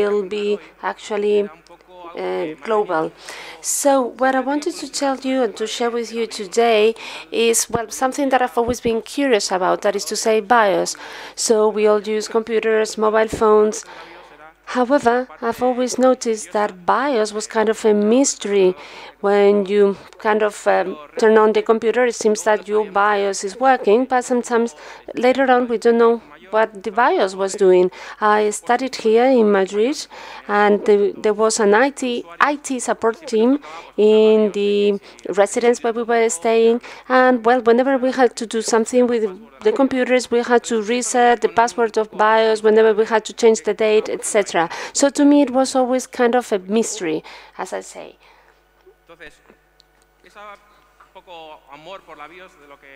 will be actually global. So what I wanted to tell you and to share with you today is, well, something that I've always been curious about, that is to say BIOS. So we all use computers, mobile phones. However, I've always noticed that BIOS was kind of a mystery. When you kind of turn on the computer, it seems that your BIOS is working, but sometimes later on we don't know what the BIOS was doing. I studied here in Madrid, and there was an IT support team in the residence where we were staying. And well, whenever we had to do something with the computers, we had to reset the password of BIOS, whenever we had to change the date, etc. So to me, it was always kind of a mystery, as I say.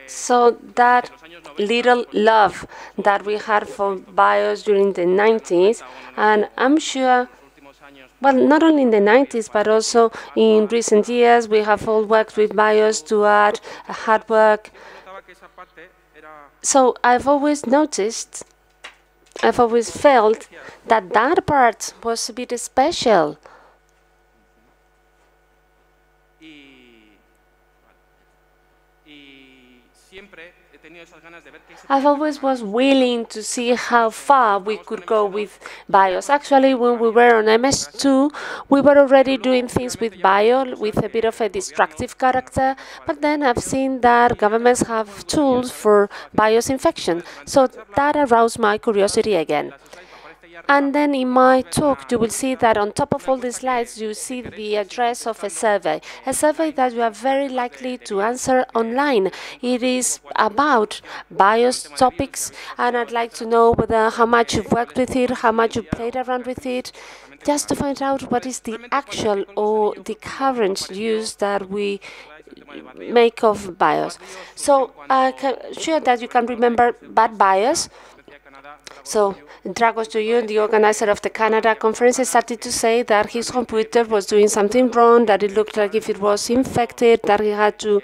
So that little love that we had for BIOS during the 90s, and I'm sure, well, not only in the 90s, but also in recent years, we have all worked with BIOS to add hard work. So I've always noticed, I've always felt that that part was a bit special. I've always was willing to see how far we could go with BIOS. Actually, when we were on MS2, we were already doing things with BIOS with a bit of a destructive character, but then I've seen that governments have tools for BIOS infection, so that aroused my curiosity again. And then in my talk, you will see that on top of all the slides, you see the address of a survey that you are very likely to answer online. It is about BIOS topics, and I'd like to know whether how much you've worked with it, how much you played around with it, just to find out what is the actual or the current use that we make of BIOS. So I'm sure that you can remember bad BIOS. So Dragos to you, the organizer of the Canada conference, started to say that his computer was doing something wrong, that it looked like if it was infected, that he had to,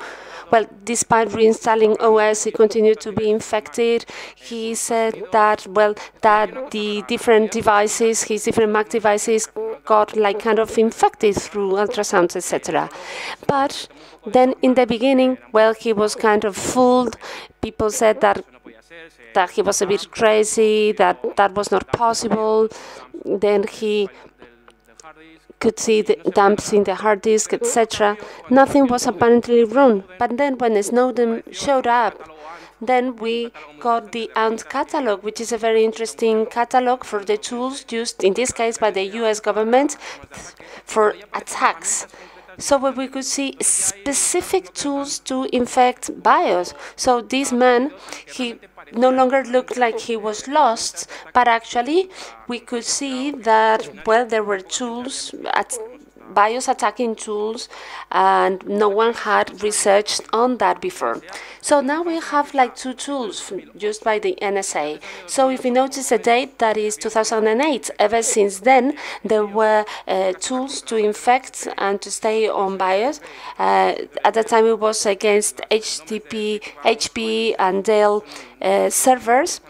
well, despite reinstalling OS, he continued to be infected. He said that, well, that the different devices, his different Mac devices, got like kind of infected through ultrasounds, etc. But then in the beginning, well, he was kind of fooled. People said that he was a bit crazy, that that was not possible. Then he could see the dumps in the hard disk, etc. Nothing was apparently wrong. But then when Snowden showed up, then we got the ENG catalog, which is a very interesting catalog for the tools used, in this case, by the US government for attacks. So where we could see specific tools to infect BIOS. So this man, he no longer looked like he was lost, but actually we could see that, well, there were tools, BIOS attacking tools, and no one had researched on that before. So now we have like two tools used by the NSA. So if you notice the date, that is 2008. Ever since then, there were tools to infect and to stay on BIOS. At the time, it was against HP and Dell servers.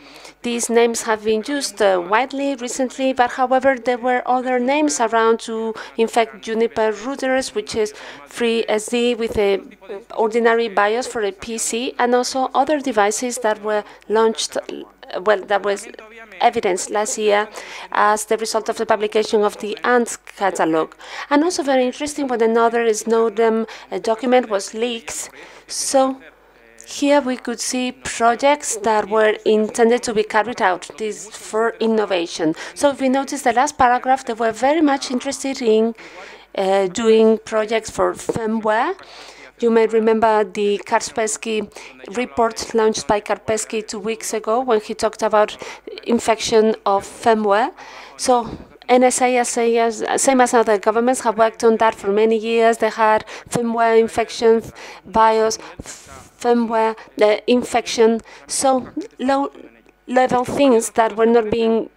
These names have been used widely recently, but however, there were other names around to infect Juniper routers, which is FreeSD with a ordinary BIOS for a PC, and also other devices that were launched, well, that was evidenced last year as the result of the publication of the ENG catalog. And also very interesting when another Snowden document was leaked. So here we could see projects that were intended to be carried out, this for innovation. So if we notice the last paragraph, they were very much interested in doing projects for firmware. You may remember the Kaspersky report launched by Kaspersky 2 weeks ago when he talked about infection of firmware. So NSA, same as other governments, have worked on that for many years. They had firmware infections, BIOS, firmware, the infection, so low-level things that were not being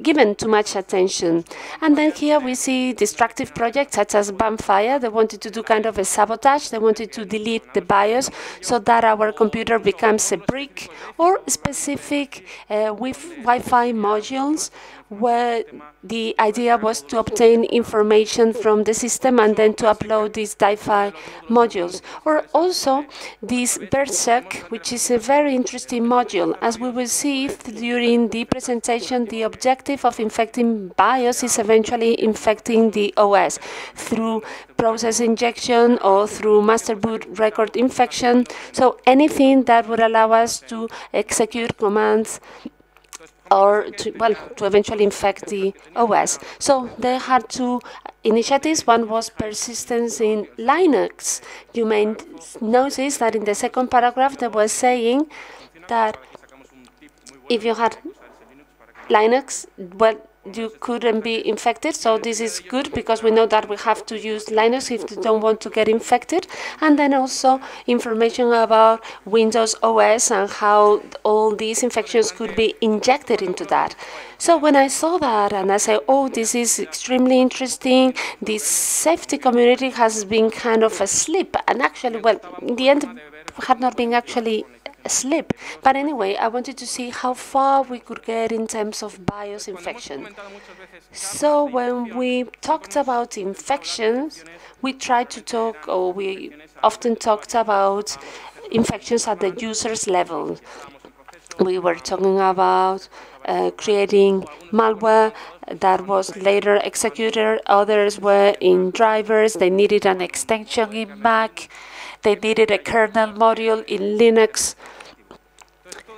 given too much attention. And then here we see destructive projects such as Bonfire. They wanted to do kind of a sabotage. They wanted to delete the BIOS so that our computer becomes a brick, or specific with Wi-Fi modules where the idea was to obtain information from the system and then to upload these DiFi modules. Or also this BERSEC, which is a very interesting module. As we will see during the presentation, the objective of infecting BIOS is eventually infecting the OS through process injection or through master boot record infection. So anything that would allow us to execute commands or to eventually infect the OS. So they had two initiatives. One was persistence in Linux. You may notice that in the second paragraph they were saying that if you had Linux, well, you couldn't be infected. So this is good because we know that we have to use Linux if you don't want to get infected. And then also information about Windows OS and how all these infections could be injected into that. So when I saw that and I said, oh, this is extremely interesting, this safety community has been kind of asleep. And actually, well, in the end, had not been actually asleep. But anyway, I wanted to see how far we could get in terms of BIOS infection. So when we talked about infections, we tried to talk, or we often talked about infections at the user's level. We were talking about creating malware that was later executed. Others were in drivers. They needed an extension in Mac. They needed a kernel module in Linux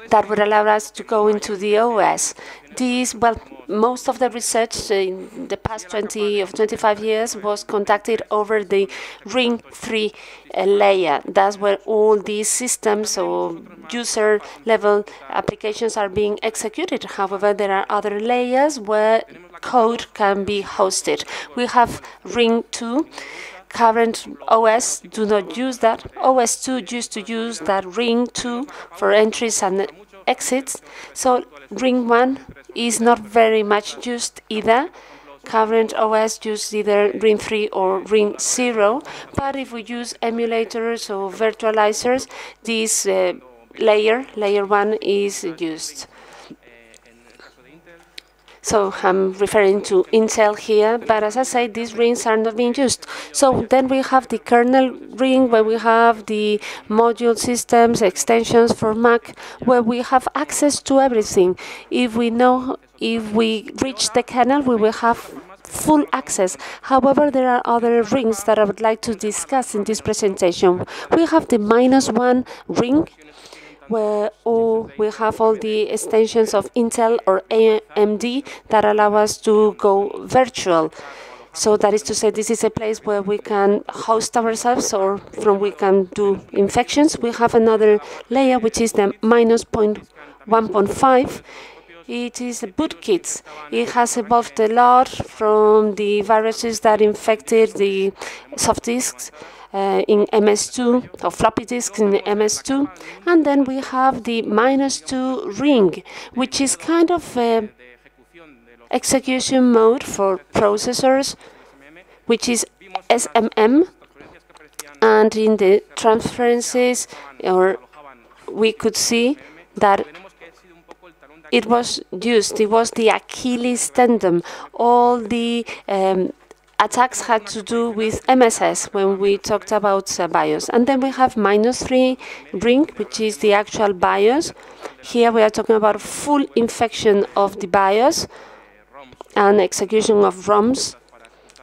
that would allow us to go into the OS. These, well, most of the research in the past 20 or 25 years was conducted over the Ring 3 layer. That's where all these systems or user-level applications are being executed. However, there are other layers where code can be hosted. We have Ring 2. Current OS do not use that. OS 2 used to use that Ring 2 for entries and exits. So Ring 1 is not very much used either. Current OS use either Ring 3 or Ring 0. But if we use emulators or virtualizers, this layer 1 is used. So I'm referring to Intel here, but as I say, these rings are not being used. So then we have the kernel ring, where we have the module systems, extensions for Mac, where we have access to everything. If we reach the kernel, we will have full access. However, there are other rings that I would like to discuss in this presentation. We have the -1 ring, where we have all the extensions of Intel or AMD that allow us to go virtual. So that is to say, this is a place where we can host ourselves or from we can do infections. We have another layer, which is the -1.5. It is bootkits. It has evolved a lot from the viruses that infected the soft disks in MS2, or floppy disks in MS2. And then we have the -2 ring, which is kind of a execution mode for processors, which is SMM. And in the transferences, we could see that it was used. It was the Achilles tendon. All the attacks had to do with MSS when we talked about BIOS. And then we have -3 ring, which is the actual BIOS. Here we are talking about full infection of the BIOS and execution of ROMs,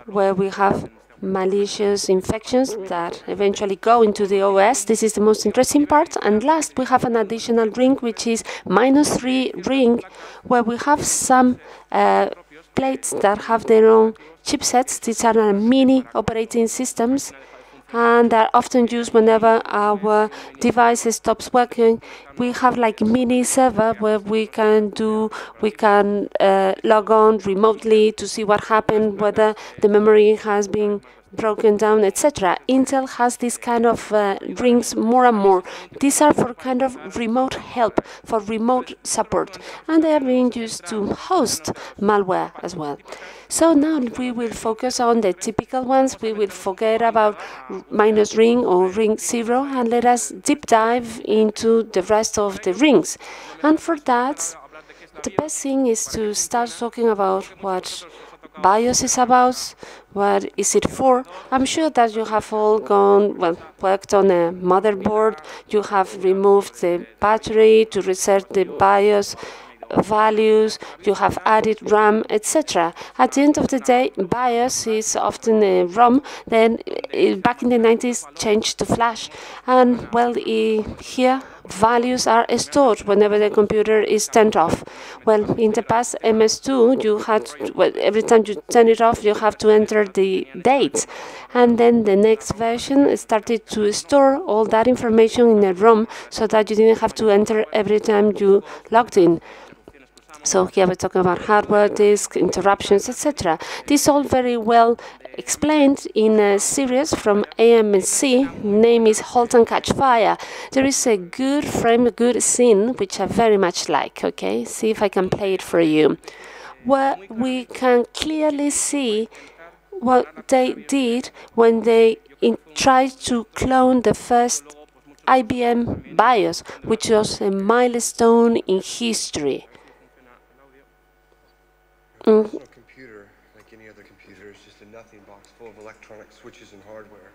where we have malicious infections that eventually go into the OS. This is the most interesting part. And last, we have an additional ring, which is -3 ring, where we have some plates that have their own chipsets. These are mini operating systems, and are often used whenever our device stops working. We have like mini server where we can log on remotely to see what happened, whether the memory has been broken down, etc. Intel has this kind of rings more and more. These are for kind of remote help, for remote support, and they are being used to host malware as well. So now we will focus on the typical ones. We will forget about -ring or ring 0, and let us deep dive into the rest of the rings. And for that, the best thing is to start talking about what BIOS is about, what is it for. I'm sure that you have all worked on a motherboard, you have removed the battery to reset the BIOS values, you have added RAM, etc. At the end of the day, BIOS is often a ROM, then back in the 90s changed to flash. And well, here values are stored whenever the computer is turned off. Well, in the past MS2, you had, every time you turn it off, you have to enter the date. And then the next version started to store all that information in a ROM so that you didn't have to enter every time you logged in. So here we're talking about hardware, disk, interruptions, etc. This all very well explained in a series from AMC. Name is Halt and Catch Fire. There is a good frame, a good scene, which I very much like. Okay, see if I can play it for you, where we can clearly see what they did when they tried to clone the first IBM BIOS, which was a milestone in history. A computer, like any other computer, is just a nothing box full of electronic switches and hardware.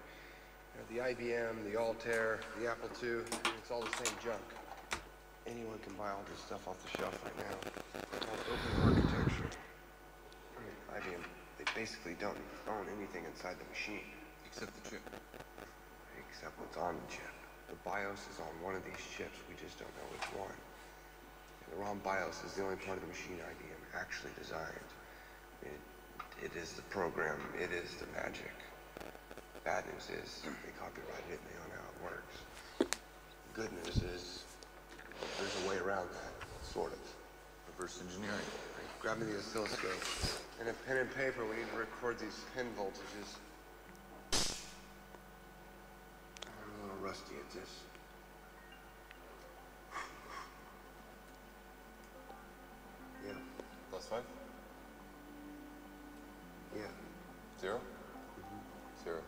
The IBM, the Altair, the Apple II, it's all the same junk. Anyone can buy all this stuff off the shelf right now. It's all open architecture. IBM, they basically don't own anything inside the machine. Except the chip. Except what's on the chip. The BIOS is on one of these chips, we just don't know which one. The ROM BIOS is the only part of the machine IBM actually designed. It is the program, it is the magic. Bad news is they copyrighted it and they don't know how it works. Good news is there's a way around that, sort of. Reverse engineering. Right. Grab me the oscilloscope and a pen and paper. We need to record these pin voltages. I'm a little rusty at this. +5? Yeah. 0? 0.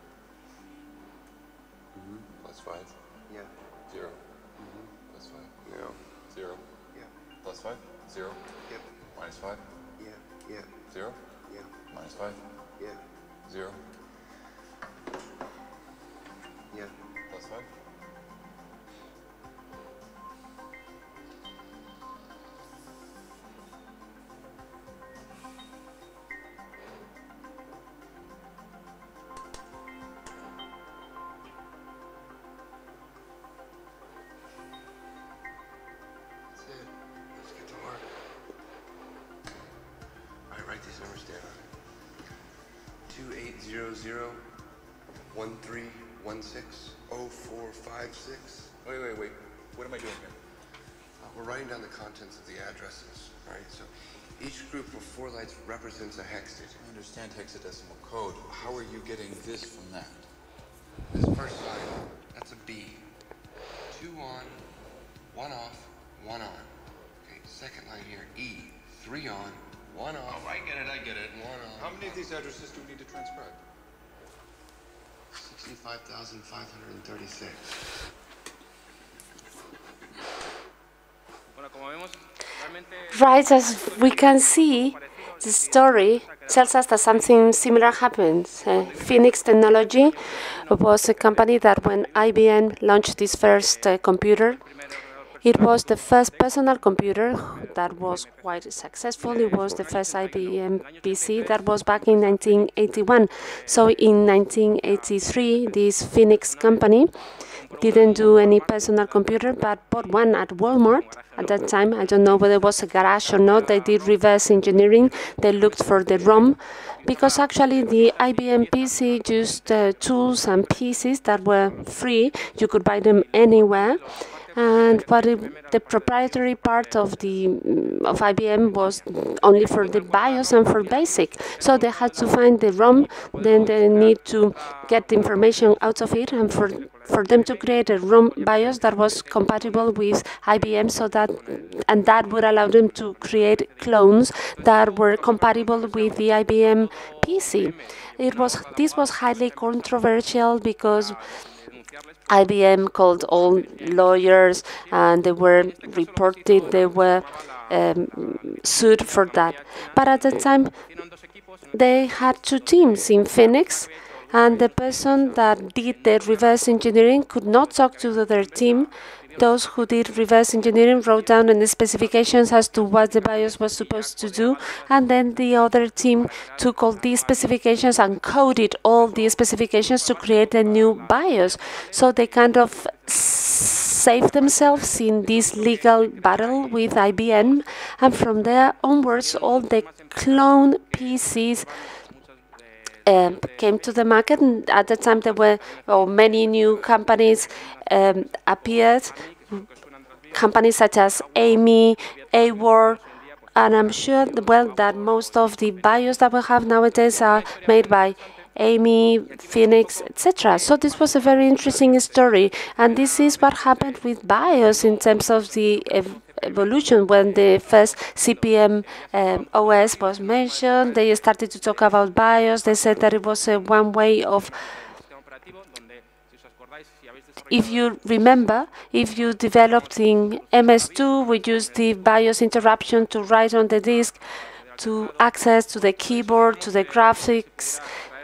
+5? Yeah. 0. +5? No. 0. Yeah. +5? 0. Yep. -5? Yeah. Yeah. 0. Yeah. -5? Yeah. 0. Yeah. +5? These numbers down. 2800 1316 0456. Wait. What am I doing here? We're writing down the contents of the addresses. All right, so each group of 4 lights represents a hex digit. I understand hexadecimal code. How are you getting this from that? This first line, that's a B. 2 on, 1 off, 1 on. Okay, second line here, E. 3 on, 1 off. Oh, I get it. 1 on. How many of these addresses do we need to transcribe? 65,536. Right, as we can see, the story tells us that something similar happened. Phoenix Technology was a company that when IBM launched this first computer, it was the first personal computer that was quite successful. It was the first IBM PC that was back in 1981. So in 1983, this Phoenix company didn't do any personal computer, but bought one at Walmart. At that time, I don't know whether it was a garage or not, they did reverse engineering. They looked for the ROM, because actually the IBM PC used tools and pieces that were free. You could buy them anywhere. But the proprietary part of IBM was only for the BIOS and for BASIC. So they had to find the ROM, then they need to get the information out of it, and for them to create a ROM BIOS that was compatible with IBM, that would allow them to create clones that were compatible with the IBM PC. This was highly controversial because IBM called all lawyers, and they were reported, they were sued for that. But at the time, they had two teams in Phoenix, and the person that did the reverse engineering could not talk to the other team. Those who did reverse engineering wrote down in the specifications as to what the BIOS was supposed to do, and then the other team took all these specifications and coded all these specifications to create a new BIOS. So they kind of saved themselves in this legal battle with IBM, and from there onwards, all the clone PCs came to the market, and at the time there were many new companies appeared, companies such as AMI, AWOR, and I'm sure that most of the BIOS that we have nowadays are made by AMI, Phoenix, etc. So this was a very interesting story, and this is what happened with BIOS in terms of the evolution. When the first CPM OS was mentioned, they started to talk about BIOS. They said that it was one way of, if you remember, if you developed in MS2, we used the BIOS interruption to write on the disk, to access to the keyboard, to the graphics,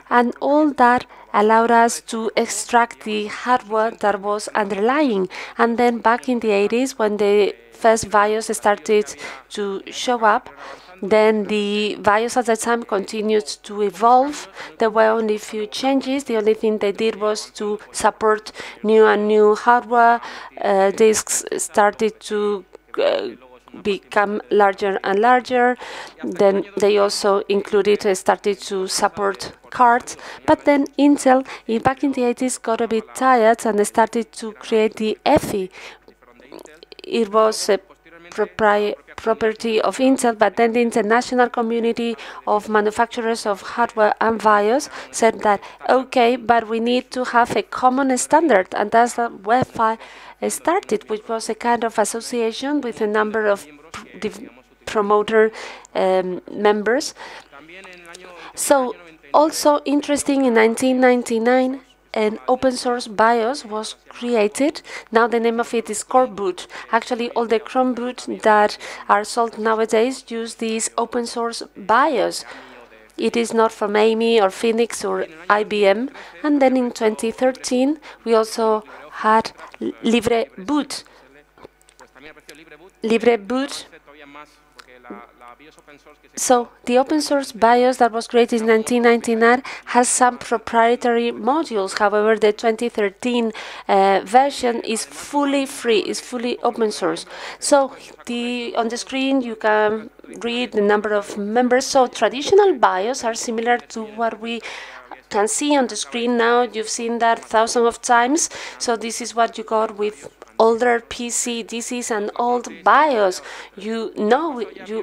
and all that allowed us to extract the hardware that was underlying. And then back in the 80s, when the first BIOS started to show up, then the BIOS at the time continued to evolve. There were only a few changes. The only thing they did was to support new and new hardware. Disks started to become larger and larger. Then they also started to support cards. But then Intel, back in the 80s, got a bit tired and they started to create the EFI. It was a property of Intel, but then the international community of manufacturers of hardware and BIOS said that, okay, but we need to have a common standard, and that's how UEFI started, which was a kind of association with a number of promoter members. So also interesting, in 1999, an open source BIOS was created. Now the name of it is Coreboot. Actually, all the Chromeboot that are sold nowadays use this open source BIOS. It is not from AMI or Phoenix or IBM. And then in 2013, we also had LibreBoot. LibreBoot. So the open source BIOS that was created in 1999 has some proprietary modules. However, the 2013 version is fully free, is fully open source. So on the screen you can read the number of members. So traditional BIOS are similar to what we can see on the screen now. You've seen that thousands of times. So this is what you got with older PC. This is an old BIOS. You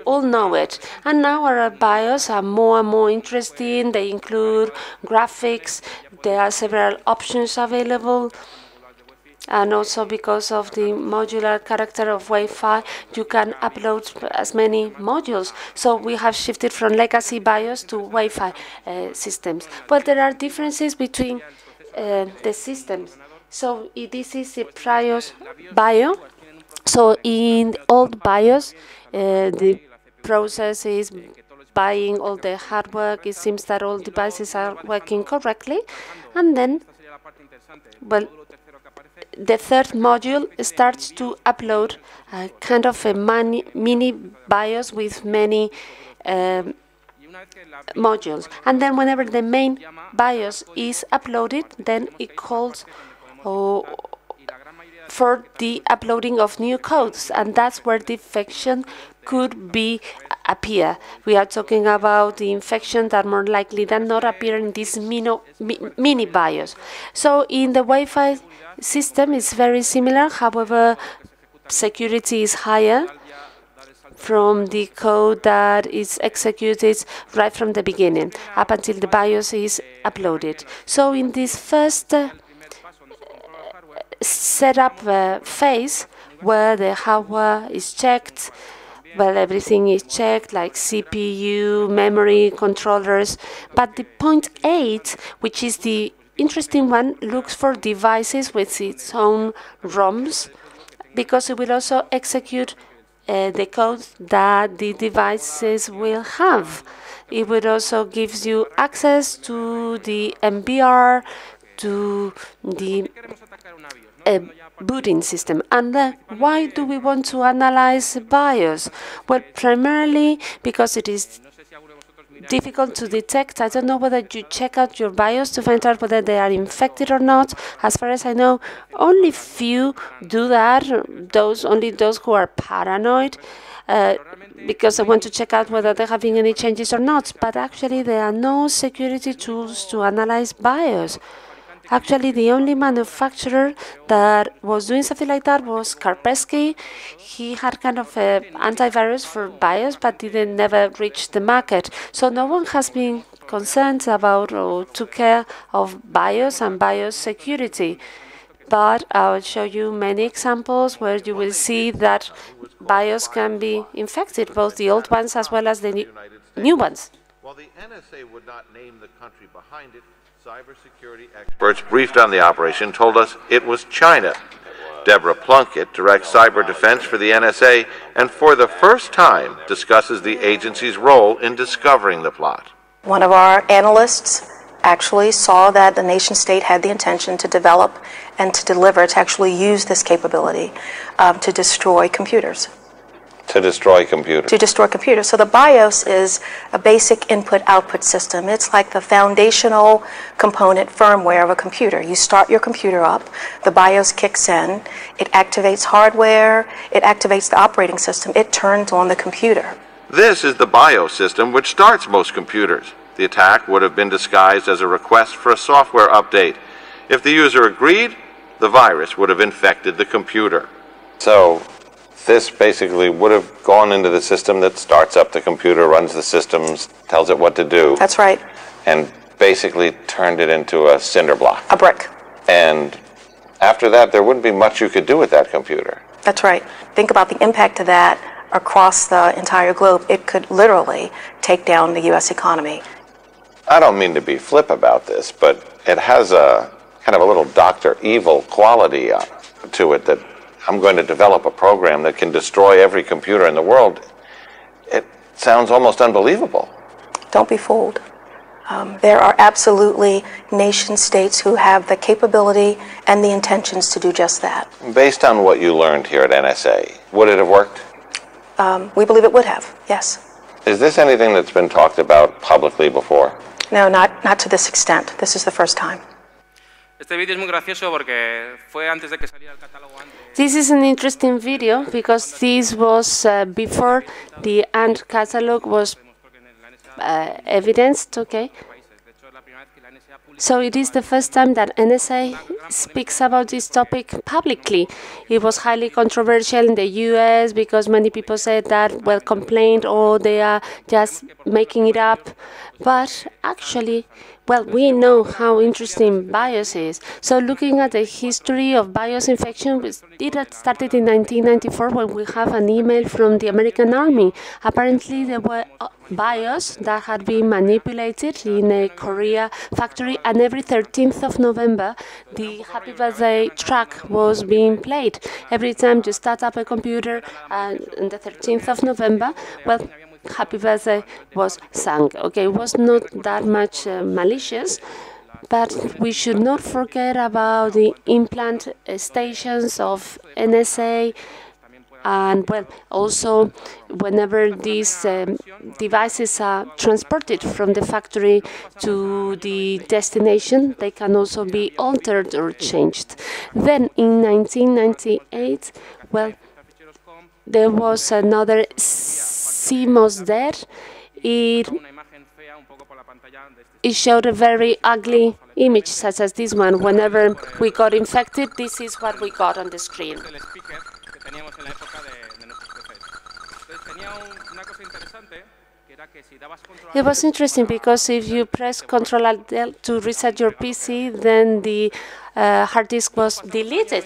all know it. And now our BIOS are more and more interesting. They include graphics. There are several options available. And also because of the modular character of UEFI, you can upload as many modules. So we have shifted from legacy BIOS to UEFI systems. But there are differences between the systems. So this is a BIOS. So in old BIOS, the process is buying all the hardware. It seems that all devices are working correctly. And then, well, the third module starts to upload kind of a mini BIOS with many modules. And then whenever the main BIOS is uploaded, then it calls for the uploading of new codes, and that's where the infection could appear. We are talking about the infection that more likely than not appear in this mini BIOS. So in the UEFI system, it's very similar. However, security is higher from the code that is executed right from the beginning up until the BIOS is uploaded. So in this first setup phase, where the hardware is checked, well, everything is checked, like CPU, memory, controllers. But the point 8, which is the interesting one looks for devices with its own ROMs, because it will also execute the code that the devices will have. It would also gives you access to the MBR, to the booting system. And why do we want to analyze BIOS? Well, primarily because it is difficult to detect. I don't know whether you check out your BIOS to find out whether they are infected or not. As far as I know, only few do that, only those who are paranoid, because they want to check out whether they're having any changes or not. But actually, there are no security tools to analyze BIOS. Actually, the only manufacturer that was doing something like that was Kaspersky. He had kind of an antivirus for BIOS, but didn't never reach the market. So no one has been concerned about or took care of BIOS and BIOS security. But I'll show you many examples where you will see that BIOS can be infected, both the old ones as well as the new ones. While the NSA would not name the country behind it, cybersecurity experts briefed on the operation told us it was China. Deborah Plunkett directs cyber defense for the NSA and for the first time discusses the agency's role in discovering the plot. One of our analysts actually saw that the nation state had the intention to develop and to deliver, to actually use this capability to destroy computers. To destroy computers. To destroy computers. So the BIOS is a basic input-output system. It's like the foundational component firmware of a computer. You start your computer up, the BIOS kicks in, it activates hardware, it activates the operating system, it turns on the computer. This is the BIOS system which starts most computers. The attack would have been disguised as a request for a software update. If the user agreed, the virus would have infected the computer. So this basically would have gone into the system that starts up the computer, runs the systems, tells it what to do. That's right. And basically turned it into a cinder block. A brick. And after that, there wouldn't be much you could do with that computer. That's right. Think about the impact of that across the entire globe. It could literally take down the U.S. economy. I don't mean to be flip about this, but it has a kind of a little Dr. Evil quality to it, that I'm going to develop a program that can destroy every computer in the world. It sounds almost unbelievable. Don't be fooled. There are absolutely nation states who have the capability and the intentions to do just that. Based on what you learned here at NSA, would it have worked? We believe it would have, yes. Is this anything that's been talked about publicly before? No, not to this extent. This is the first time. This is an interesting video because this was before the ENG catalog was evidenced, okay? So it is the first time that NSA speaks about this topic publicly. It was highly controversial in the US because many people said that, well, complained, or they are just making it up. But actually, well, we know how interesting BIOS is. So looking at the history of BIOS infection, it had started in 1994 when we have an email from the American Army. Apparently, there were BIOS that had been manipulated in a Korea factory, and every 13th of November, the Happy Birthday track was being played. Every time you start up a computer on the 13th of November, well, Happy Birthday was sung. Okay, it was not that much malicious, but we should not forget about the implant stations of NSA, and well, also whenever these devices are transported from the factory to the destination, they can also be altered or changed. Then in 1998, well, there was another CMOS there. It showed a very ugly image, such as this one. Whenever we got infected, this is what we got on the screen. It was interesting because if you press Ctrl+Alt to reset your PC, then the hard disk was deleted.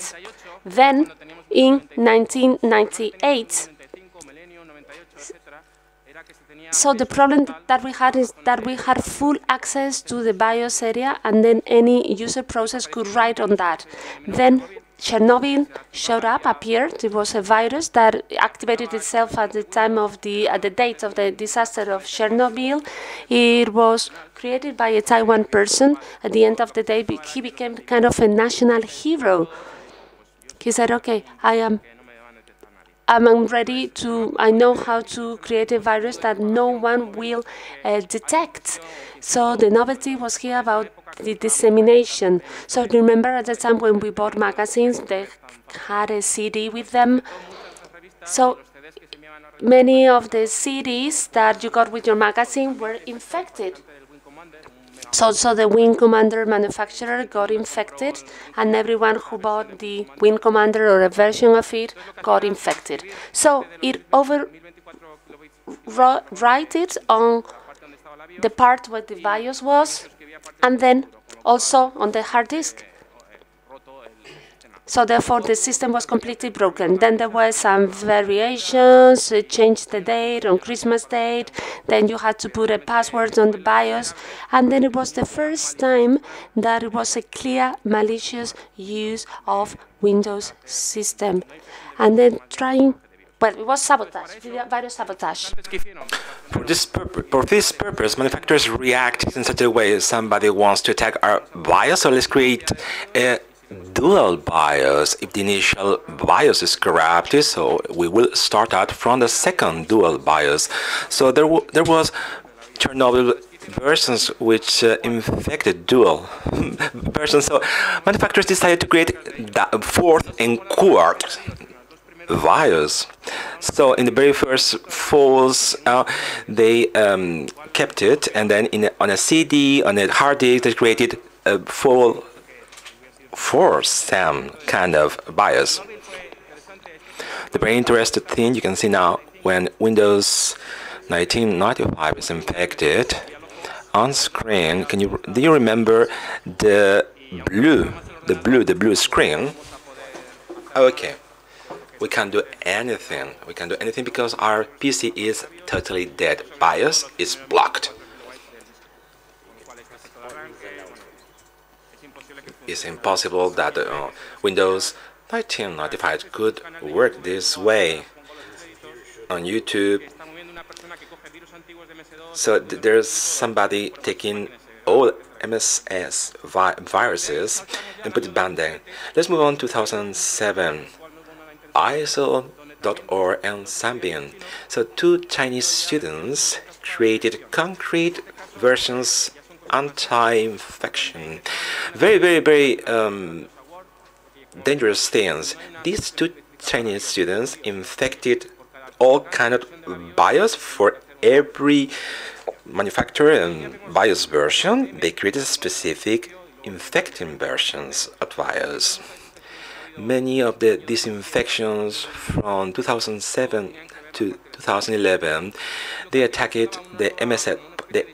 Then, in 1998, So the problem that we had is that we had full access to the BIOS area, and then any user process could write on that. Then Chernobyl showed up, appeared. It was a virus that activated itself at the time of at the date of the disaster of Chernobyl. It was created by a Taiwan person. At the end of the day, he became kind of a national hero. He said, "Okay, I'm ready to, I know how to create a virus that no one will detect." So the novelty was here about the dissemination. So remember at the time when we bought magazines, they had a CD with them. So many of the CDs that you got with your magazine were infected. So the Wing Commander manufacturer got infected, and everyone who bought the Wing Commander or a version of it got infected. So it overwrote on the part where the BIOS was, and then also on the hard disk. So therefore, the system was completely broken. Then there were some variations, changed the date on Christmas date, then you had to put a password on the BIOS, and then it was the first time that it was a clear malicious use of Windows system. And then well, it was sabotage, virus sabotage. For this purpose, manufacturers react in such a way somebody wants to attack our BIOS, so let's create a dual BIOS. If the initial BIOS is corrupted, so we will start out from the second dual BIOS. So there was Chernobyl versions which infected dual versions. So manufacturers decided to create the fourth and quart BIOS. So in the very first falls, they kept it, and then on a CD, on a hard disk, they created a full SAM kind of BIOS. The very interesting thing you can see now, when Windows 1995 is infected, on screen, do you remember the blue screen? Okay, we can't do anything. We can't do anything because our PC is totally dead. BIOS is blocked. It's impossible that Windows 1995 could work this way on YouTube. So there's somebody taking all MSS viruses and put it back there. Let's move on to 2007. ISO.org and Symbian. So two Chinese students created concrete versions anti-infection. Very dangerous things. These two Chinese students infected all kind of BIOS for every manufacturer and BIOS version. They created specific infecting versions of BIOS. Many of the disinfections from 2007 to 2011, they attacked the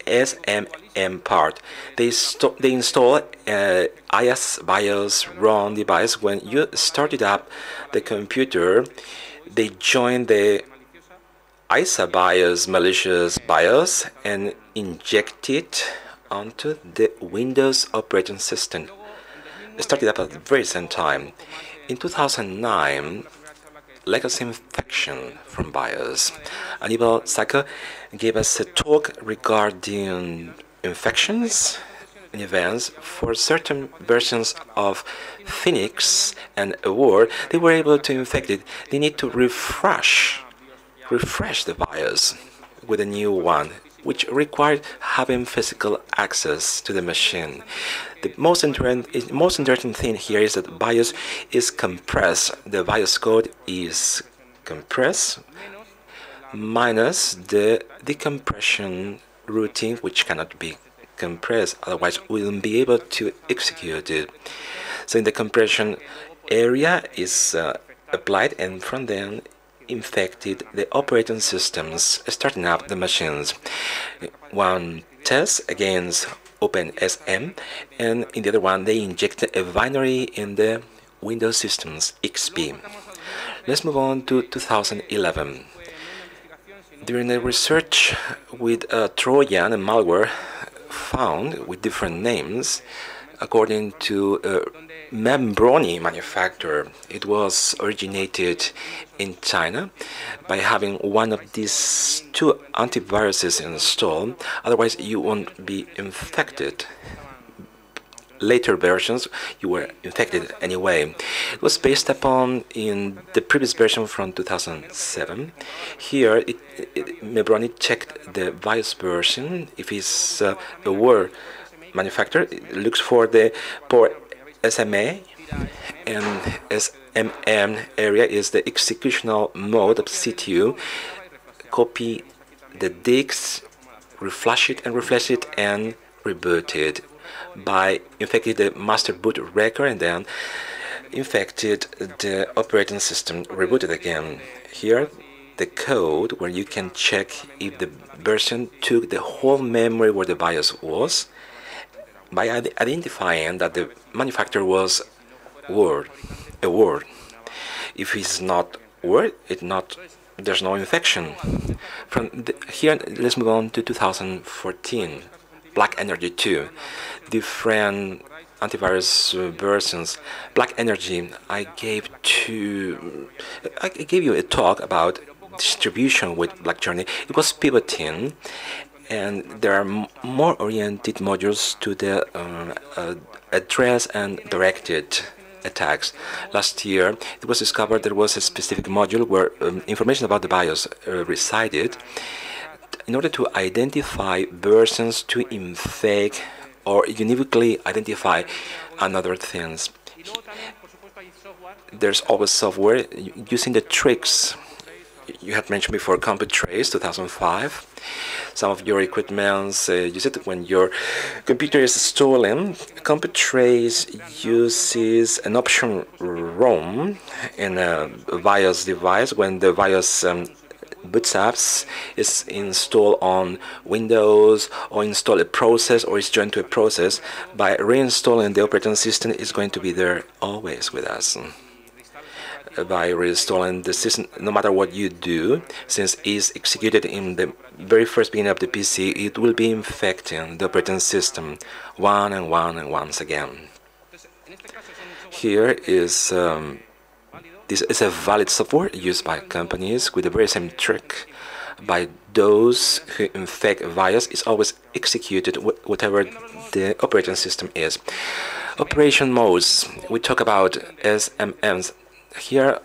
SMM part. They install IS BIOS run device. When you started up the computer, they join the ISA BIOS malicious BIOS and inject it onto the Windows operating system. It started up at the very same time. In 2009, legacy infection from BIOS. Anibal Saka gave us a talk regarding infections and events for certain versions of Phoenix and Award. They were able to infect it. They need to refresh the BIOS with a new one, which required having physical access to the machine. The most interesting thing here is that BIOS is compressed. The BIOS code is compressed minus the decompression routine, which cannot be compressed, otherwise we won't be able to execute it. So in the compression area is applied, and from then infected the operating systems, starting up the machines. One test against OpenSM, and in the other one they injected a binary in the Windows systems XP. Let's move on to 2011. During the research with Trojan and malware found with different names, according to a Membroni manufacturer, it was originated in China by having one of these two antiviruses installed. Otherwise, you won't be infected. Later versions, you were infected anyway. It was based upon in the previous version from 2007. Here, Membroni checked the BIOS version. If it's a Word manufacturer, it looks for the port SMA, and SMM area is the executional mode of CPU. Copy the disks, reflash it, and reboot it. By infecting the master boot record and then infected the operating system, rebooted again. Here, the code where you can check if the version took the whole memory where the BIOS was by identifying that the manufacturer was a Word. If it's not Word, there's no infection. Here, let's move on to 2014. Black Energy 2, different antivirus versions. Black Energy, I gave you a talk about distribution with Black Journey. It was pivoting, and there are more oriented modules to the address and directed attacks. Last year, it was discovered there was a specific module where information about the BIOS resided. In order to identify versions to infect or univocally identify another things. There's always software using the tricks you had mentioned before, CompuTrace 2005. Some of your equipment use it when your computer is stolen. CompuTrace uses an option ROM in a BIOS device when the BIOS boots apps is installed on Windows or install a process or is joined to a process. By reinstalling the operating system, is going to be there always with us. By reinstalling the system, no matter what you do, since it's executed in the very first beginning of the PC, it will be infecting the operating system once again. Here is this is a valid software used by companies with the very same trick. By those who infect BIOS, is always executed whatever the operating system is. Operation modes. We talk about SMMs. Here,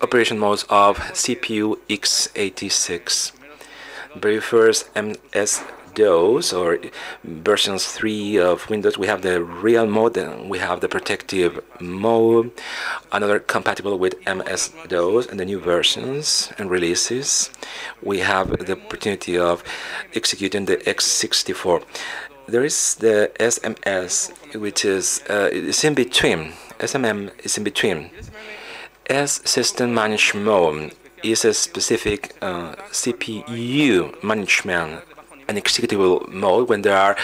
operation modes of CPU x86. Very first MS-DOS or versions 3 of Windows, we have the real mode, and we have the protective mode, another compatible with MS-DOS and the new versions and releases. We have the opportunity of executing the x64. There is the SMS, which is it's in between. SMM is in between. S system management mode is a specific CPU management and executable mode when there are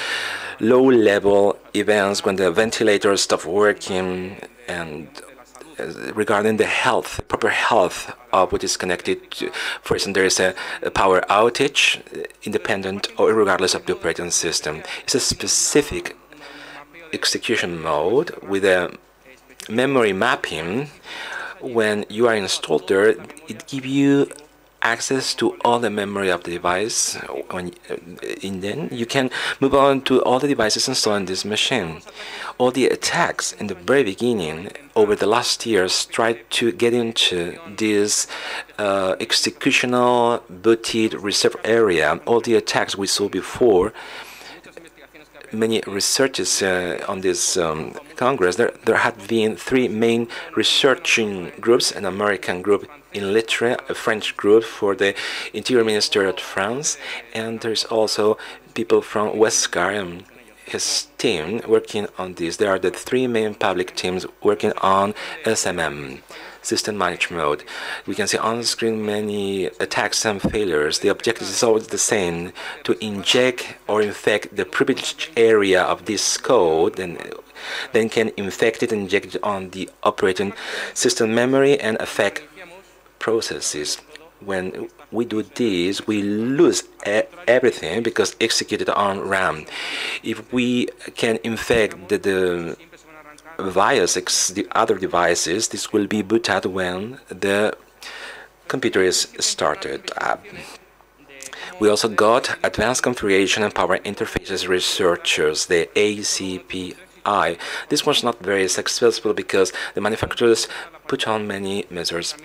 low-level events, when the ventilator stops working, and regarding the health, proper health of what is connected to. For instance, there is a power outage, independent or regardless of the operating system. It's a specific execution mode with a memory mapping. When you are installed there, it gives you access to all the memory of the device, and then you can move on to all the devices installed in this machine. All the attacks in the very beginning over the last years tried to get into this executional booted reserve area. All the attacks we saw before. Many researchers on this Congress, there had been 3 main researching groups: an American group in Littre, a French group for the Interior Minister of France, and there's also people from Westcar and his team working on this. There are the 3 main public teams working on SMM, system management mode. We can see on screen many attacks and failures. The objective is always the same: to inject or infect the privileged area of this code, and then can infect it and inject it on the operating system memory and affect processes. When we do this, we lose everything because executed on RAM. If we can infect the BIOS, the other devices, this will be booted when the computer is started up. We also got Advanced Configuration and Power Interfaces Researchers, the ACPI. This was not very successful because the manufacturers put on many measures.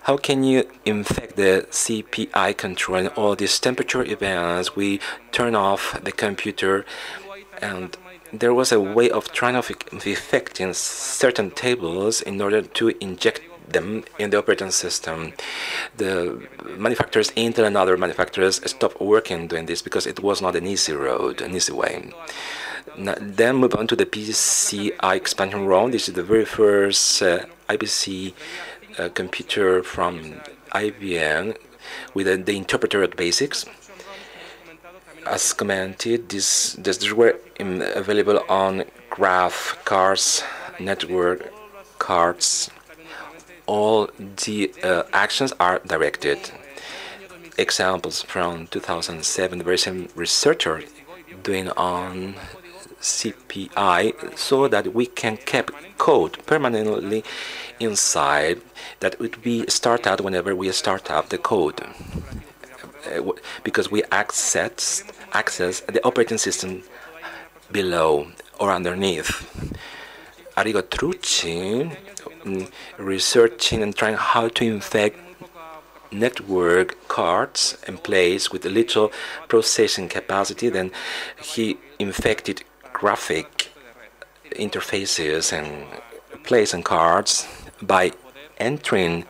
How can you infect the CPI control and all these temperature events? We turn off the computer, and there was a way of trying to infecting certain tables in order to inject them in the operating system. The manufacturers, Intel and other manufacturers, stopped working doing this because it was not an easy road, an easy way. Now, then move on to the PCI expansion ROM. This is the very first IPC computer from IBM with the interpreter at basics. As commented, these were available on graph cards, network cards. All the actions are directed. Examples from 2007, the very same researcher doing on CPI, so that we can keep code permanently inside that would be start out whenever we start up the code, because we access the operating system below or underneath. Arrigo Trucci researching and trying how to infect network cards and plates with a little processing capacity. Then he infected graphic interfaces and plates and cards by entering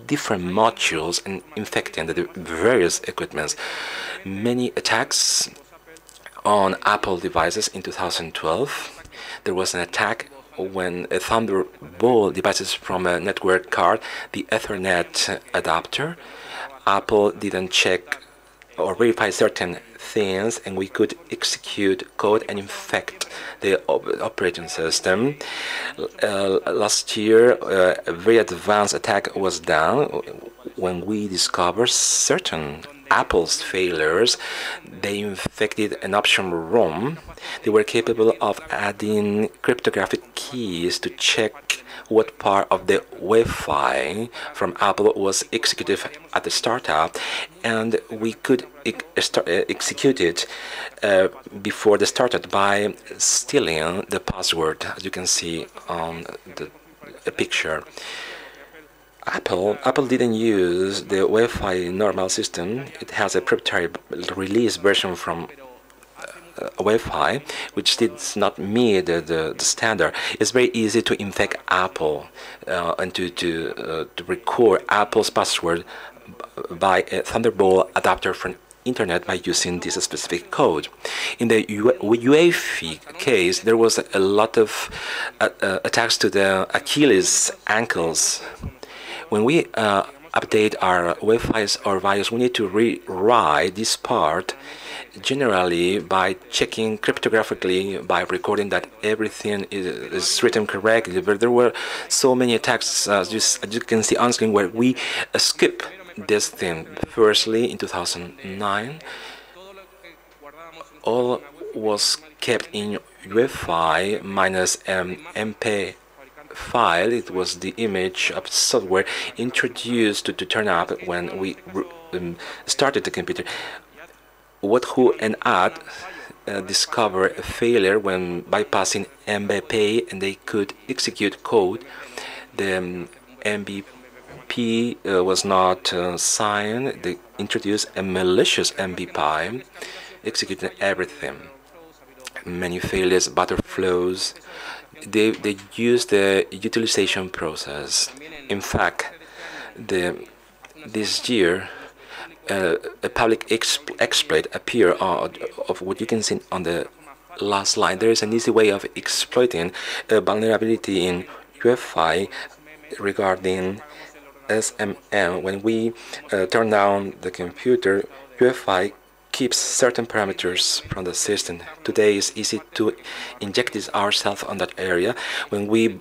different modules and infecting the various equipments. Many attacks on Apple devices in 2012. There was an attack when a Thunderbolt devices from a network card, the Ethernet adapter. Apple didn't check or verify certain things, and we could execute code and infect the operating system. Last year, a very advanced attack was done when we discovered certain Apple's failures. They infected an option ROM. They were capable of adding cryptographic keys to check what part of the UEFI from Apple was executed at the startup, and we could execute it before the startup by stealing the password, as you can see on the picture. Apple didn't use the UEFI normal system. It has a proprietary release version from UEFI, which did not meet the standard. It's very easy to infect Apple and to record Apple's password by a Thunderbolt adapter from internet by using this specific code. In the UEFI case, there was a lot of attacks to the Achilles ankles. When we update our UEFIs or BIOS, we need to rewrite this part generally by checking cryptographically, by recording that everything is written correctly. But there were so many attacks, as you can see on screen, where we skip this thing. Firstly, in 2009, all was kept in UEFI minus MP file. It was the image of software introduced to turn up when we started the computer. What who and add discovered a failure when bypassing MVP, and they could execute code. The MVP was not signed. They introduced a malicious MVP, executing everything. Many failures, butterflies. They use the utilization process. In fact, this year, a public exploit appeared of what you can see on the last line. There is an easy way of exploiting a vulnerability in UEFI regarding SMM. When we turn down the computer, UEFI keeps certain parameters from the system. Today it's easy to inject this ourselves on that area. When we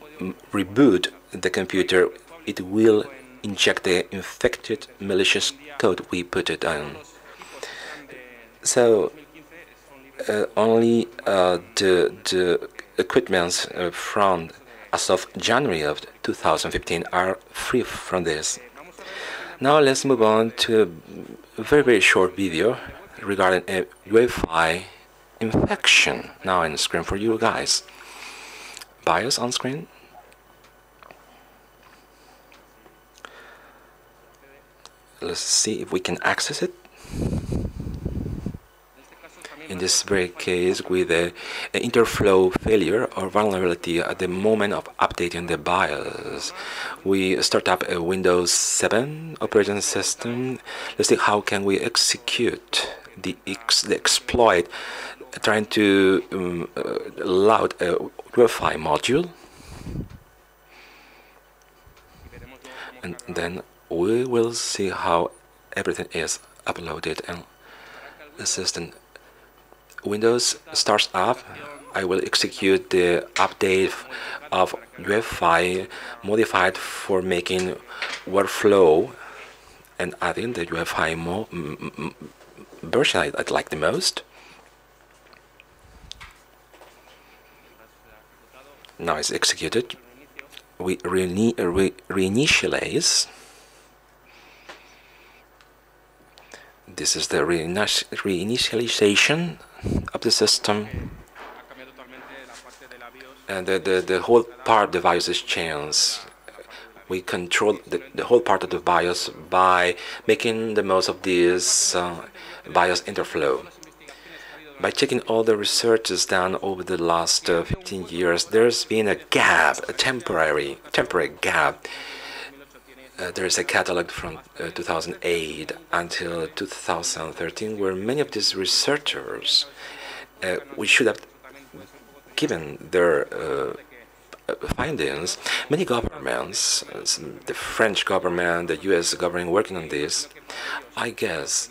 reboot the computer, it will inject the infected malicious code, we put it on. So only the equipments from as of January of 2015 are free from this. Now let's move on to a very short video regarding a UEFI infection. Now on the screen for you guys. BIOS on screen. Let's see if we can access it. In this very case, with an interflow failure or vulnerability at the moment of updating the BIOS, we start up a Windows 7 operating system. Let's see how can we execute the exploit trying to load a UEFI module, and then we will see how everything is uploaded and the system. Windows starts up. I will execute the update of UEFI modified for making workflow and adding the UEFI version I'd like the most. Now it's executed. We reinitialize. This is the reinitialization of the system, and the whole part of the BIOS is changed. We control the whole part of the BIOS by making the most of this BIOS interflow. By checking all the researches done over the last 15 years, there's been a gap, a temporary gap. There is a catalog from 2008 until 2013 where many of these researchers we should have given their findings. Many governments, the French government, the US government working on this, I guess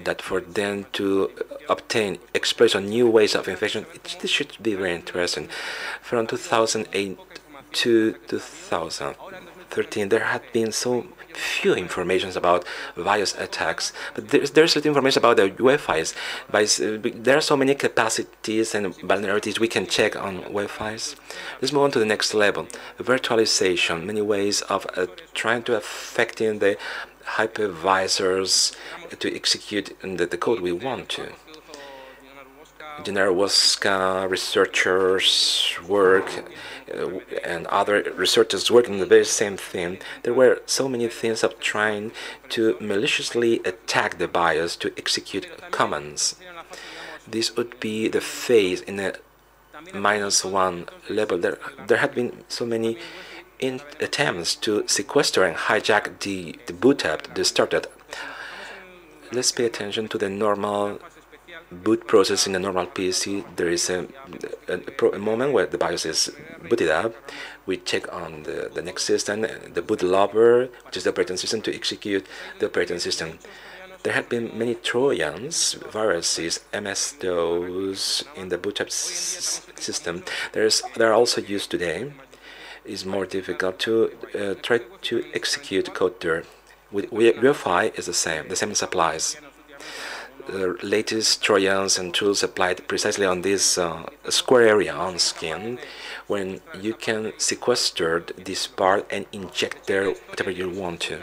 that for them to obtain exploits new ways of infection, this should be very interesting. From 2008 to 2013, there had been so few informations about BIOS attacks, but there's little information about the UEFIs. There are so many capacities and vulnerabilities we can check on UEFIs. Let's move on to the next level. Virtualization, many ways of trying to affecting the hypervisors to execute the code we want to. General Waska researchers work and other researchers working on the very same thing. There were so many things of trying to maliciously attack the BIOS to execute commands. This would be the phase in a -1 level. There had been so many attempts to sequester and hijack the boot app, the startup. Let's pay attention to the normal boot process in a normal PC. There is a moment where the BIOS is booted up. We check on the next system, the bootloader, which is the operating system, to execute the operating system. There have been many Trojans, viruses, MS-DOS in the boot up system. They are also used today. It's more difficult to try to execute code there. With UEFI is the same applies. The latest Trojans and tools applied precisely on this square area on skin, when you can sequester this part and inject there whatever you want to.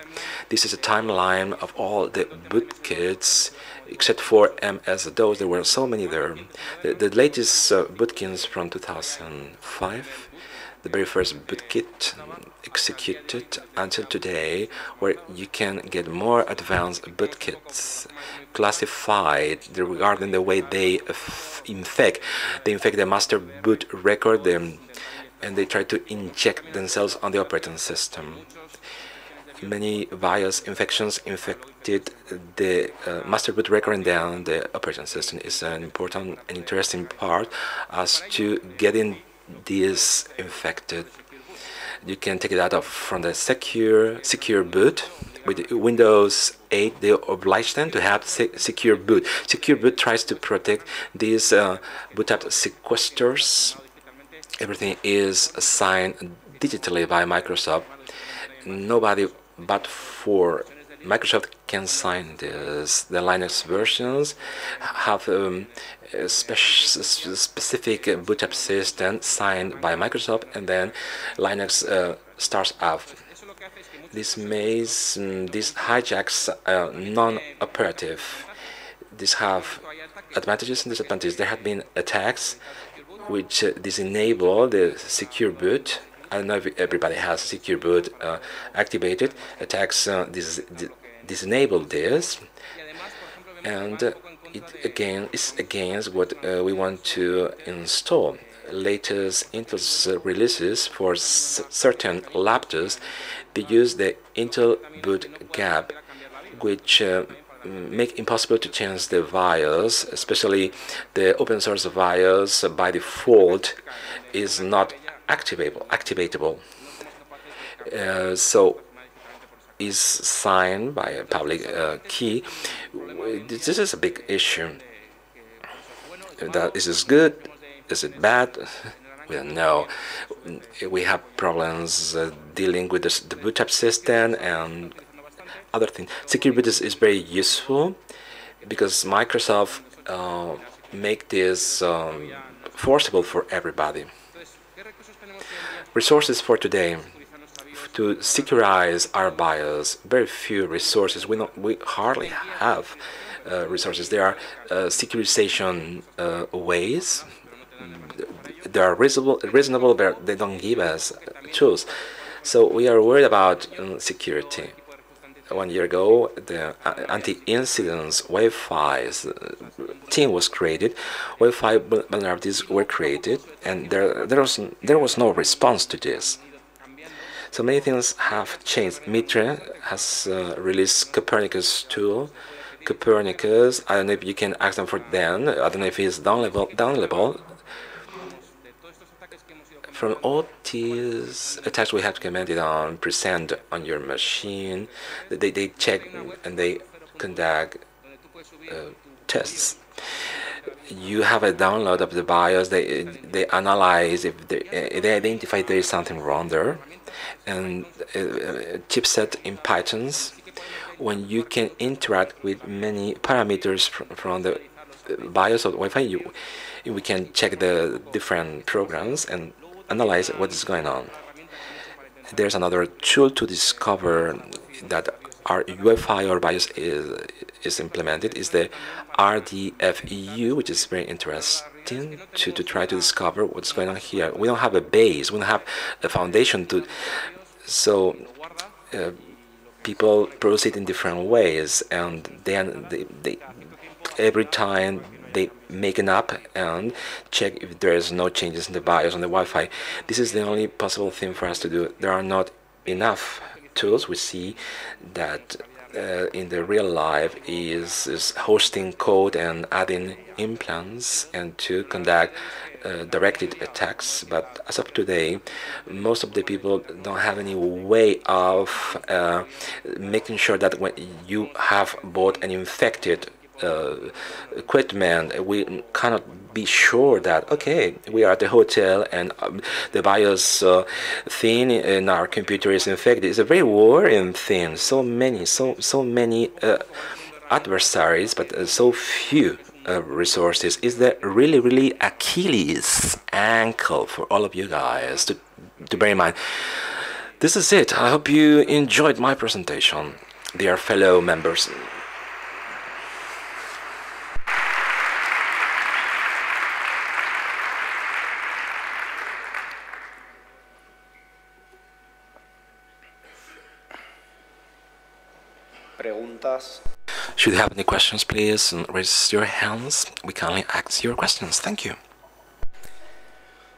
This is a timeline of all the bootkits, except for MS-DOS. There were so many there. The latest bootkits from 2005, the very first bootkit executed until today, where you can get more advanced bootkits classified regarding the way they infect. They infect the master boot record, and they try to inject themselves on the operating system. Many BIOS infections infected the master boot record, and then the operating system is an important and interesting part as to getting this infected. You can take it out from the secure boot. With Windows 8, they oblige them to have secure boot. Secure boot tries to protect these boot up sequesters. Everything is assigned digitally by Microsoft. Nobody but for Microsoft can sign this. The Linux versions have a specific boot up system signed by Microsoft, and then Linux starts up. This makes this hijacks non-operative. These have advantages and disadvantages. There have been attacks which disable the secure boot. I don't know if everybody has secure boot activated. Attacks disable this, and it again is against what we want to install. Latest Intel's releases for certain laptops, they use the Intel boot gap, which make impossible to change the BIOS, especially the open source BIOS by default is not activatable. So is signed by a public key. This is a big issue. Is this good? Is it bad? We don't know. We have problems dealing with the boot up system and other things. Secure boot is very useful because Microsoft make this forcible for everybody. Resources for today. To securize our BIOS, very few resources. We hardly have resources. There are securitization ways. They are reasonable, but they don't give us tools. So we are worried about security. 1 year ago, the anti-incidence UEFI team was created. UEFI vulnerabilities were created, and there was no response to this. So many things have changed. Mitre has released Copernicus tool. Copernicus, I don't know if you can ask them for them. I don't know if it's downloadable. From all these attacks we have documented on present on your machine, they check and they conduct tests. You have a download of the BIOS. They analyze if they identify there is something wrong there, and chipset impedance. When you can interact with many parameters from the BIOS of Wi-Fi, we can check the different programs and analyze what is going on. There's another tool to discover that our UEFI or BIOS is implemented, is the RDFEU, which is very interesting to try to discover what's going on here. We don't have a base, we don't have a foundation so people proceed in different ways, and then they every time they make an app and check if there is no changes in the BIOS on the Wi-Fi. This is the only possible thing for us to do. There are not enough tools. We see that in the real life is hosting code and adding implants and to conduct directed attacks. But as of today, most of the people don't have any way of making sure that when you have bought an infected equipment, we cannot be sure that okay, we are at the hotel and the BIOS thing in our computer is infected. It's a very worrying thing. So many adversaries, but so few resources. Is there really Achilles ankle for all of you guys to bear in mind? This is it. I hope you enjoyed my presentation, dear fellow members. Should you have any questions, please raise your hands. We kindly ask your questions. Thank you.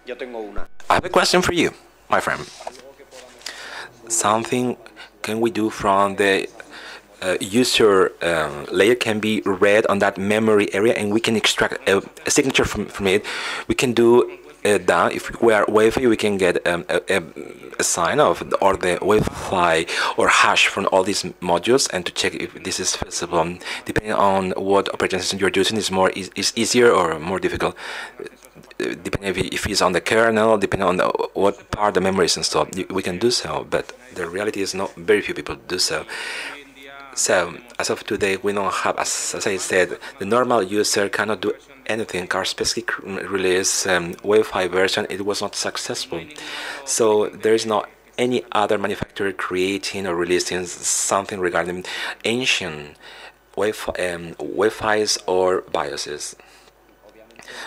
I have a question for you, my friend. Something can we do from the user layer can be read on that memory area, and we can extract a signature from it. We can do down. If we are Wi-Fi, we can get a sign of or the Wi-Fi or hash from all these modules, and to check if this is feasible. Depending on what operating system you're using, is easier or more difficult. depending if it's on the kernel, depending on what part the memory is installed, we can do so. But the reality is not very few people do so. So as of today, we don't have, as I said, the normal user cannot do anything. Our specific release UEFI version, it was not successful. So there is not any other manufacturer creating or releasing something regarding ancient UEFIs or BIOSes.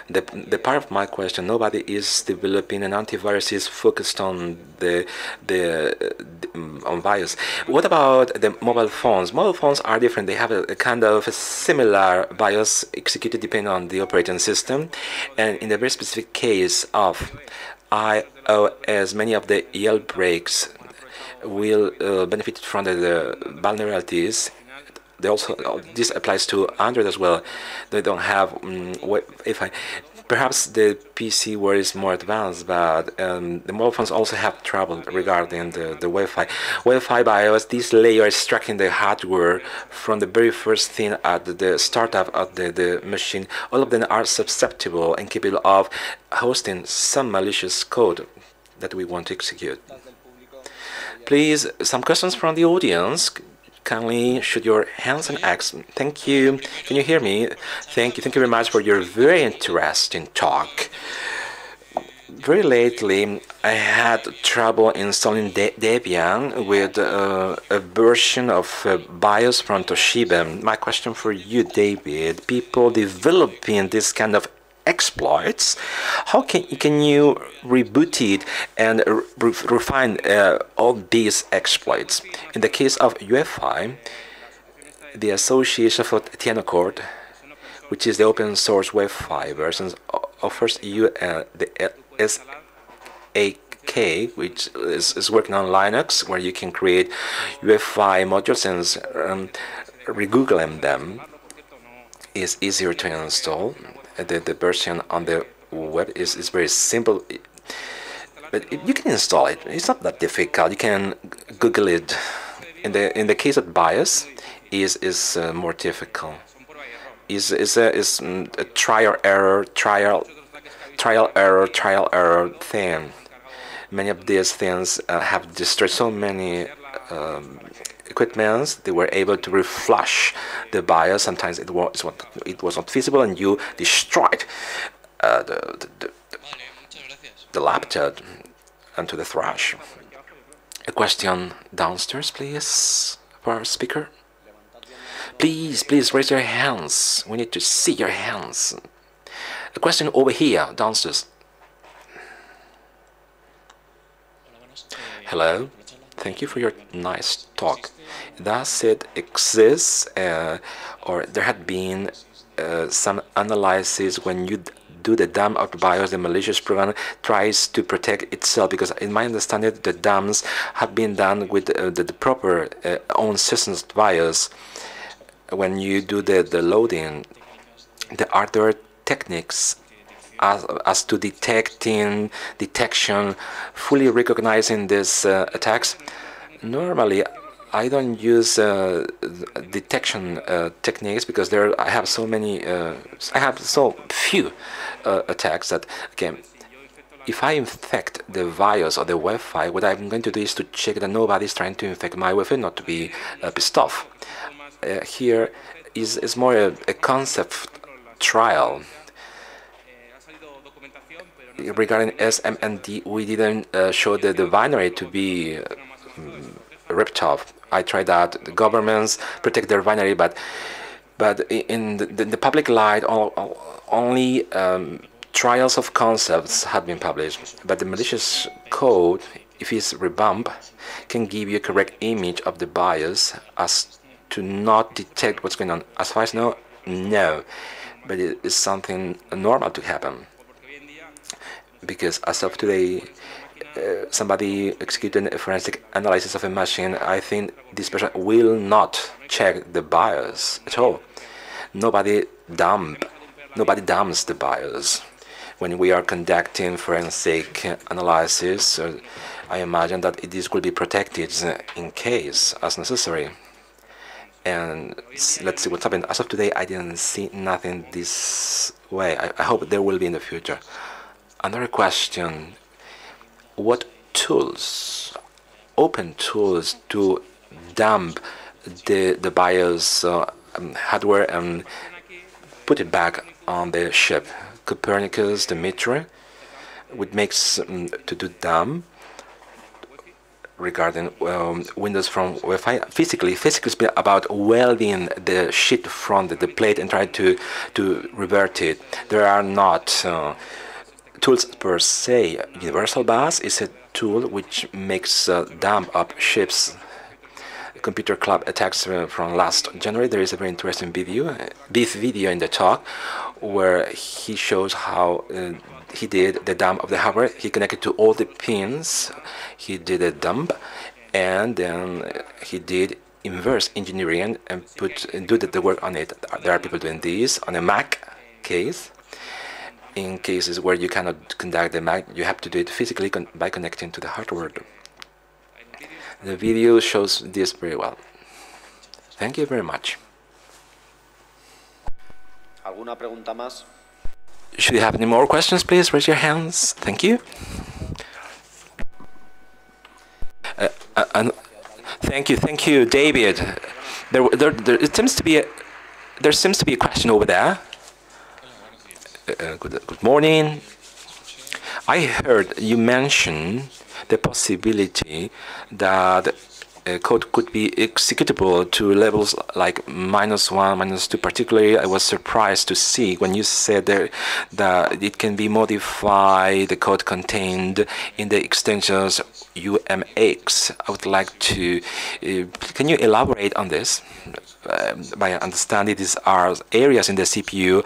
The part of my question, nobody is developing an antivirus focused on on BIOS. What about the mobile phones? Mobile phones are different. They have a kind of a similar BIOS executed depending on the operating system. And in the very specific case of iOS, many of the jailbreaks will benefit from the vulnerabilities. They also, this applies to Android as well. They don't have UEFI. Perhaps the PC world is more advanced, but the mobile phones also have trouble regarding the UEFI. UEFI BIOS, this layer is tracking the hardware from the very first thing at the startup of the machine. All of them are susceptible and capable of hosting some malicious code that we want to execute. Please, some questions from the audience. Kindly shoot your hands and ask. Thank you. Can you hear me? Thank you. Thank you very much for your very interesting talk. Very lately, I had trouble installing Debian with a version of BIOS from Toshiba. My question for you, David, people developing this kind of exploits, how can you reboot it and refine all these exploits? In the case of UEFI, the Association for Tianocord, which is the open source UEFI version, offers you the SAK, which is working on Linux, where you can create UEFI modules and re-googling them is easier to install. The version on the web is very simple, but you can install it. It's not that difficult. You can Google it. In the case of BIOS, is more difficult. Is a trial error thing. Many of these things have destroyed so many equipments. They were able to reflush the BIOS. Sometimes it was not feasible, and you destroyed the laptop onto the trash. A question downstairs, please, for our speaker. Please raise your hands. We need to see your hands. A question over here, downstairs. Hello. Thank you for your nice talk. Does it exist, or there had been some analysis when you do the dump of the BIOS, the malicious program tries to protect itself? Because in my understanding, the dumps have been done with the proper own systems BIOS. When you do the loading, are there techniques as to detection, fully recognizing these attacks? Normally, I don't use detection techniques because I have so few attacks that, again, if I infect the BIOS or the UEFI, what I'm going to do is to check that nobody's trying to infect my UEFI, not to be pissed off. Here is more a concept trial. Regarding SMND, we didn't show the binary to be ripped off. I tried that. The governments protect their binary, but in the public light, only trials of concepts have been published. But the malicious code, if it's revamped, can give you a correct image of the BIOS as to not detect what's going on. As far as I know, no. But it is something normal to happen. Because as of today, somebody executing a forensic analysis of a machine, I think this person will not check the BIOS at all. Nobody dumps the BIOS. When we are conducting forensic analysis, I imagine that this will be protected in case as necessary. and let's see what's happened. As of today, I didn't see nothing this way. I hope there will be in the future. Another question: what tools, open tools, to dump the BIOS hardware and put it back on the ship? Copernicus, Dimitri, which makes to do dump regarding Windows from UEFI. Physically speaking, about welding the sheet from the plate and trying to revert it. There are not tools per se. Universal Bus is a tool which makes dump up ships. Computer Club attacks from last January. There is a very interesting video, in the talk, where he shows how he did the dump of the hardware. He connected to all the pins. He did a dump, and then he did inverse engineering and do the work on it. There are people doing this on a Mac case. In cases where you cannot conduct the Mac, you have to do it physically by connecting to the hardware. The video shows this very well. Thank you very much. ¿Alguna pregunta más? Should you have any more questions, please raise your hands. Thank you. Thank you, David. There seems to be a question over there. Good morning. I heard you mention the possibility that code could be executable to levels like -1, -2. Particularly, I was surprised to see when you said that it can be modified, the code contained in the extensions UMX. I would like to, can you elaborate on this? My understanding, these are areas in the CPU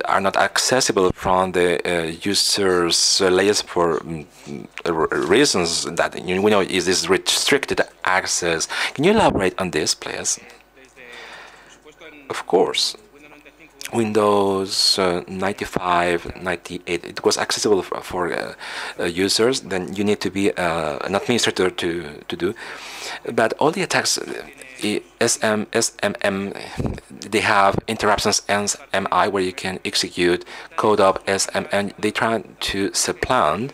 are not accessible from the user's layers for reasons that we know is this restricted access. Can you elaborate on this, please? Of course. Windows 95, 98, it was accessible for users. Then you need to be an administrator to do. But all the attacks, SMM, they have interruptions SMI where you can execute code of SMM. They try to supplant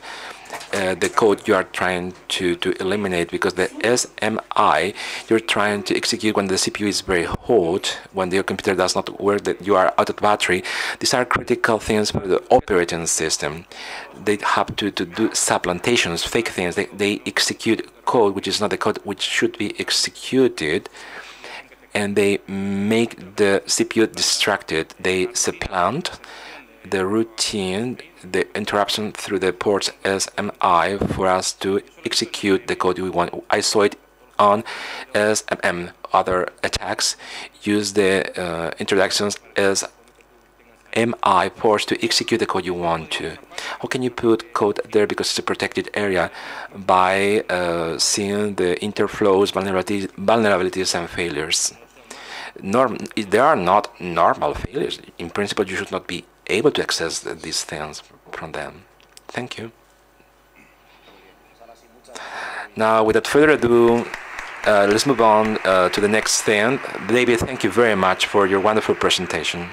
the code you are trying to eliminate, because the SMI you're trying to execute when the CPU is very hot, when your computer does not work, that you are out of battery. These are critical things for the operating system. They have to do supplantations, fake things. They execute code which is not the code which should be executed, and they make the CPU distracted. They supplant the routine, the interruption through the ports SMI for us to execute the code we want. I saw it on SMM. Other attacks use the introductions SMI ports to execute the code you want to. How can you put code there, because it's a protected area, by seeing the interflows, vulnerabilities and failures? There are not normal failures. In principle, you should not be able to access these things from them. Thank you. Now, without further ado, let's move on to the next thing. David, thank you very much for your wonderful presentation.